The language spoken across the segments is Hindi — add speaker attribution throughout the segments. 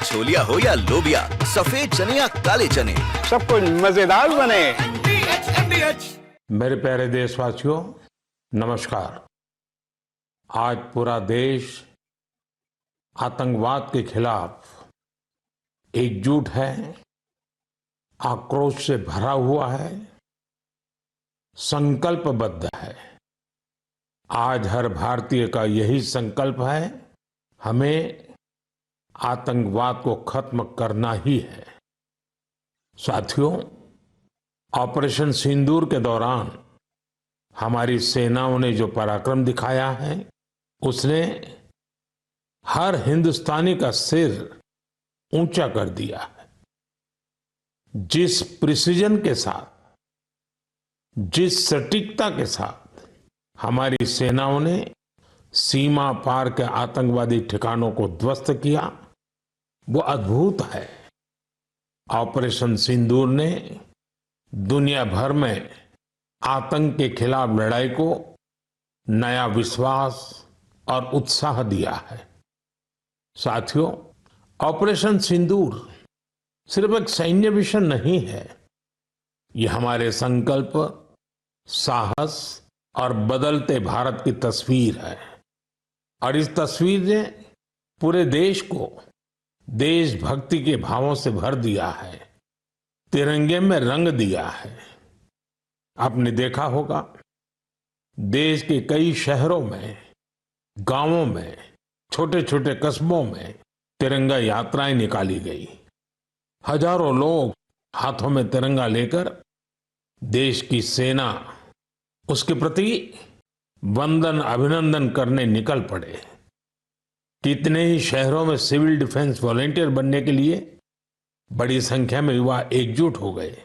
Speaker 1: छोलिया हो या लोबिया, सफेद चने या काले चने,
Speaker 2: सब कुछ मजेदार बने।
Speaker 3: मेरे प्यारे देशवासियों, नमस्कार। आज पूरा देश आतंकवाद के खिलाफ एकजुट है, आक्रोश से भरा हुआ है, संकल्पबद्ध है। आज हर भारतीय का यही संकल्प है, हमें आतंकवाद को खत्म करना ही है। साथियों, ऑपरेशन सिंदूर के दौरान हमारी सेनाओं ने जो पराक्रम दिखाया है, उसने हर हिंदुस्तानी का सिर ऊंचा कर दिया है। जिस प्रिसीजन के साथ, जिस सटीकता के साथ हमारी सेनाओं ने सीमा पार के आतंकवादी ठिकानों को ध्वस्त किया, वो अद्भुत है। ऑपरेशन सिंदूर ने दुनिया भर में आतंक के खिलाफ लड़ाई को नया विश्वास और उत्साह दिया है। साथियों, ऑपरेशन सिंदूर सिर्फ एक सैन्य मिशन नहीं है, ये हमारे संकल्प, साहस और बदलते भारत की तस्वीर है। और इस तस्वीर ने पूरे देश को देशभक्ति के भावों से भर दिया है, तिरंगे में रंग दिया है। आपने देखा होगा, देश के कई शहरों में, गांवों में, छोटे छोटे कस्बों में तिरंगा यात्राएं निकाली गई। हजारों लोग हाथों में तिरंगा लेकर देश की सेना, उसके प्रति वंदन अभिनंदन करने निकल पड़े। कितने ही शहरों में सिविल डिफेंस वॉलेंटियर बनने के लिए बड़ी संख्या में युवा एकजुट हो गए।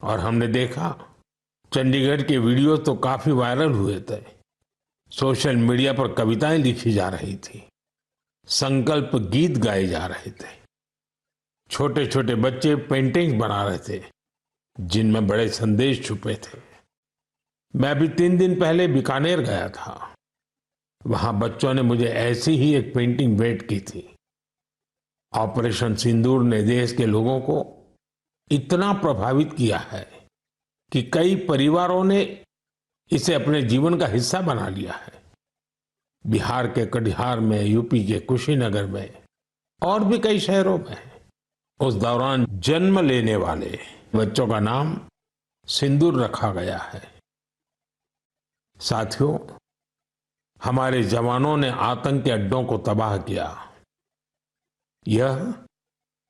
Speaker 3: और हमने देखा, चंडीगढ़ के वीडियो तो काफी वायरल हुए थे। सोशल मीडिया पर कविताएं लिखी जा रही थी, संकल्प गीत गाए जा रहे थे, छोटे छोटे बच्चे पेंटिंग्स बना रहे थे जिनमें बड़े संदेश छुपे थे। मैं अभी 3 दिन पहले बीकानेर गया था। वहां बच्चों ने मुझे ऐसी ही एक पेंटिंग भेंट की थी। ऑपरेशन सिंदूर ने देश के लोगों को इतना प्रभावित किया है कि कई परिवारों ने इसे अपने जीवन का हिस्सा बना लिया है। बिहार के कटिहार में, यूपी के कुशीनगर में और भी कई शहरों में उस दौरान जन्म लेने वाले बच्चों का नाम सिंदूर रखा गया है। साथियों, हमारे जवानों ने आतंक के अड्डों को तबाह किया। यह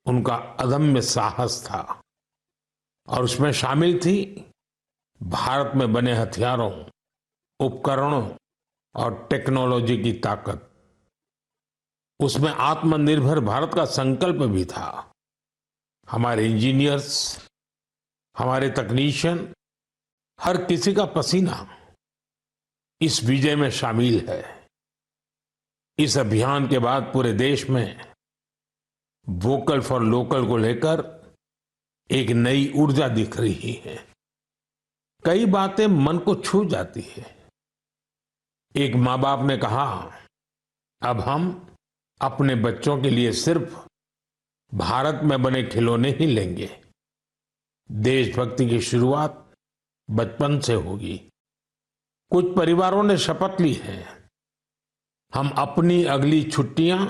Speaker 3: उनका अदम्य साहस था और उसमें शामिल थी भारत में बने हथियारों, उपकरणों और टेक्नोलॉजी की ताकत। उसमें आत्मनिर्भर भारत का संकल्प भी था। हमारे इंजीनियर्स, हमारे तकनीशियन, हर किसी का पसीना इस विजय में शामिल है। इस अभियान के बाद पूरे देश में वोकल फॉर लोकल को लेकर एक नई ऊर्जा दिख रही है। कई बातें मन को छू जाती है। एक माँ बाप ने कहा, अब हम अपने बच्चों के लिए सिर्फ भारत में बने खिलौने ही लेंगे। देशभक्ति की शुरुआत बचपन से होगी। कुछ परिवारों ने शपथ ली है, हम अपनी अगली छुट्टियां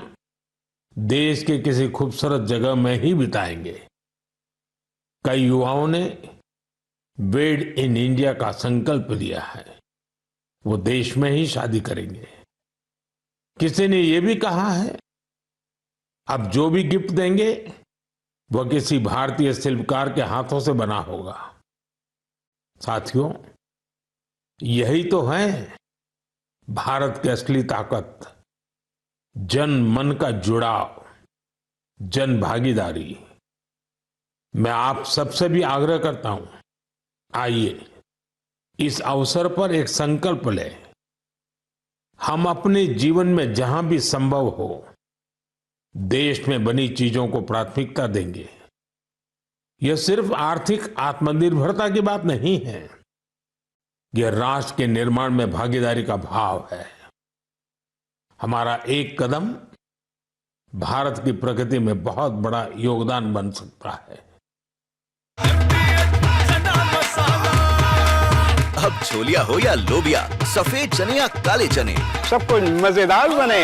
Speaker 3: देश के किसी खूबसूरत जगह में ही बिताएंगे। कई युवाओं ने मेड इन इंडिया का संकल्प लिया है, वो देश में ही शादी करेंगे। किसी ने ये भी कहा है, अब जो भी गिफ्ट देंगे वह किसी भारतीय शिल्पकार के हाथों से बना होगा। साथियों, यही तो है भारत की असली ताकत, जन मन का जुड़ाव, जन भागीदारी। मैं आप सबसे भी आग्रह करता हूं, आइए इस अवसर पर एक संकल्प लें। हम अपने जीवन में जहां भी संभव हो देश में बनी चीजों को प्राथमिकता देंगे। यह सिर्फ आर्थिक आत्मनिर्भरता की बात नहीं है, यह राष्ट्र के निर्माण में भागीदारी का भाव है। हमारा एक कदम भारत की प्रगति में बहुत बड़ा योगदान बन सकता है।
Speaker 1: अब छोलिया हो या लोबिया, सफेद चने या काले चने,
Speaker 2: सब कुछ मजेदार बने।